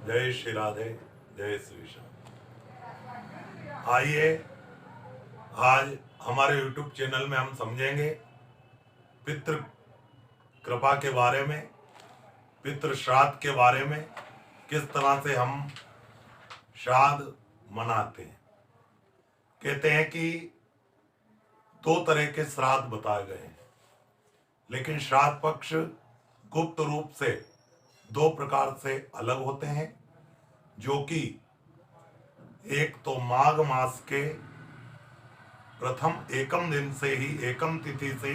जय श्री राधे, जय श्री श्याम। आइए आज हमारे YouTube चैनल में हम समझेंगे पितृ कृपा के बारे में, पितृ श्राद्ध के बारे में, किस तरह से हम श्राद्ध मनाते हैं। कहते हैं कि दो तरह के श्राद्ध बताए गए हैं, लेकिन श्राद्ध पक्ष गुप्त रूप से दो प्रकार से अलग होते हैं, जो कि एक तो माघ मास के प्रथम एकम दिन से ही, एकम तिथि से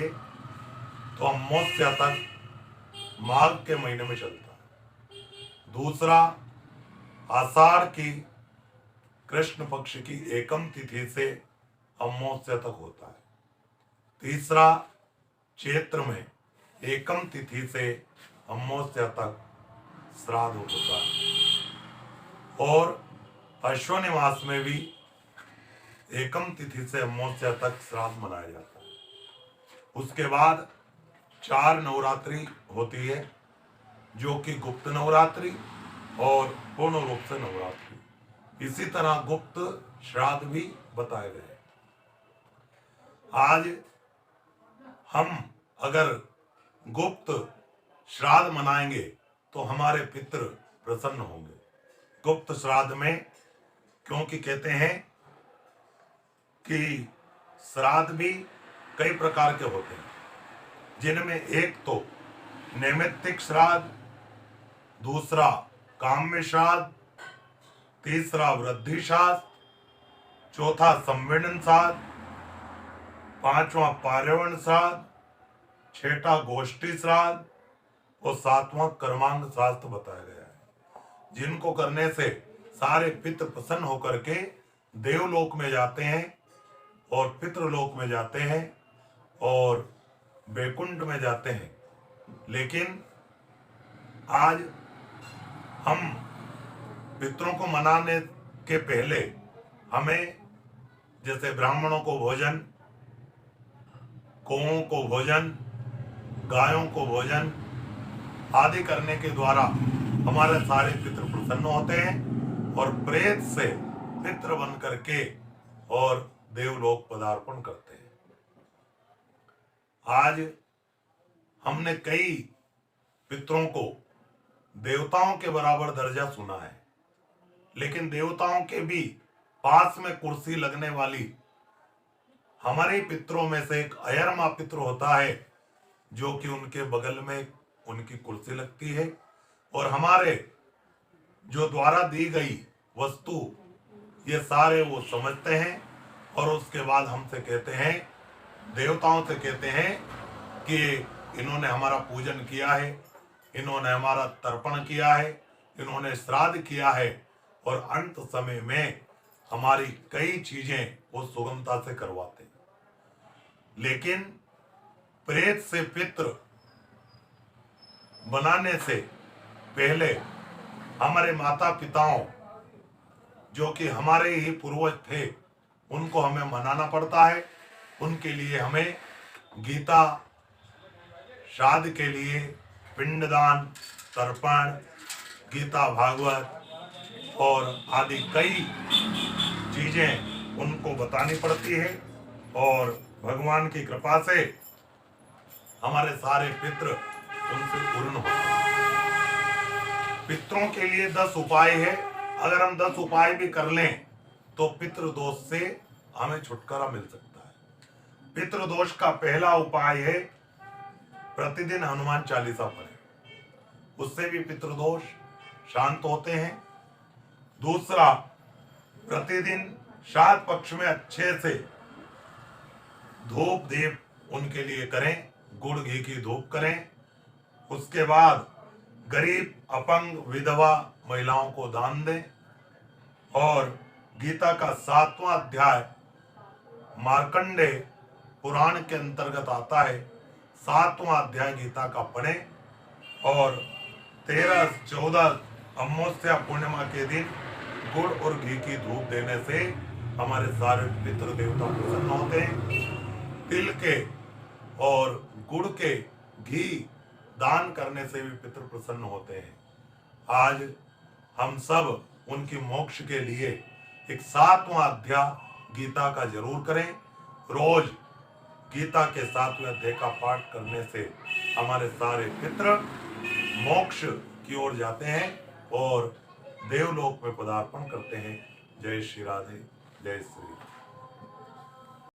तो अमावस्या तक माघ के महीने में चलता है। दूसरा आषाढ़ की कृष्ण पक्ष की एकम तिथि से अमावस्या तक होता है। तीसरा चैत्र में एकम तिथि से अमावस्या तक श्राद्ध होता है, और अश्विनी मास में भी एकम तिथि से अमावस्या तक श्राद्ध मनाया जाता है। उसके बाद 4 नवरात्रि होती है, जो कि गुप्त नवरात्रि और पूर्ण रूप से नवरात्रि। इसी तरह गुप्त श्राद्ध भी बताए गए। आज हम अगर गुप्त श्राद्ध मनाएंगे तो हमारे पितृ प्रसन्न होंगे। गुप्त श्राद्ध में, क्योंकि कहते हैं कि श्राद्ध भी कई प्रकार के होते हैं, जिनमें एक तो नैमित्तिक श्राद्ध, दूसरा काम्य श्राद्ध, तीसरा वृद्धि श्राद्ध, चौथा संवेदन श्राद्ध, पांचवा पार्यवण श्राद्ध, छठा गोष्ठी श्राद्ध और सातवां कर्मांग श्राद्ध बताया गया है, जिनको करने से सारे पितृ प्रसन्न होकर के देवलोक में जाते हैं और पितृलोक में जाते हैं और वैकुंठ में जाते हैं। लेकिन आज हम पितरों को मनाने के पहले हमें जैसे ब्राह्मणों को भोजन, गौओं को भोजन, गायों को भोजन आदि करने के द्वारा हमारे सारे पितृ प्रसन्न होते हैं और प्रेत से पितृ बन करके और देवलोक पदार्पण करते हैं। आज हमने कई पितरों को देवताओं के बराबर दर्जा सुना है, लेकिन देवताओं के भी पास में कुर्सी लगने वाली हमारे पितरों में से एक अयरमा पितृ होता है, जो कि उनके बगल में उनकी कुर्सी लगती है और हमारे जो द्वारा दी गई वस्तु ये सारे वो समझते हैं और उसके बाद हमसे कहते हैं, देवताओं से कहते हैं कि इन्होंने हमारा पूजन किया है, इन्होंने हमारा तर्पण किया है, इन्होंने श्राद्ध किया है, और अंत समय में हमारी कई चीजें वो सुगमता से करवाते हैं। लेकिन प्रेत से पितृ बनाने से पहले हमारे माता पिताओं, जो कि हमारे ही पूर्वज थे, उनको हमें मनाना पड़ता है। उनके लिए हमें गीता, श्राद्ध के लिए पिंडदान, तर्पण, गीता भागवत और आदि कई चीजें उनको बतानी पड़ती है, और भगवान की कृपा से हमारे सारे पितृ उनसे पूर्ण होते हैं। पितरों के लिए 10 उपाय है। अगर हम 10 उपाय भी कर लें तो पितृदोष से हमें छुटकारा मिल सकता है। पितृदोष का पहला उपाय है प्रतिदिन हनुमान चालीसा पढ़ें, उससे भी पितृदोष शांत होते हैं। दूसरा, प्रतिदिन श्राद्ध पक्ष में अच्छे से धूप दीप उनके लिए करें, गुड़ घी की धूप करें। उसके बाद गरीब, अपंग, विधवा महिलाओं को दान दें, और गीता का 7वां अध्याय मार्कंडेय पुराण के अंतर्गत आता है, 7वां अध्याय गीता का पढ़ें, और 13-14 अमावस्या पूर्णिमा के दिन गुड़ और घी की धूप देने से हमारे सारे पितृ देवता प्रसन्न होते हैं। तिल के और गुड़ के घी दान करने से भी पितृ प्रसन्न होते हैं। आज हम सब उनकी मोक्ष के लिए एक 7वां अध्याय गीता का जरूर करें। रोज गीता के 7वें अध्याय का पाठ करने से हमारे सारे पितृ मोक्ष की ओर जाते हैं और देवलोक में पदार्पण करते हैं। जय श्री राधे, जय श्री राम।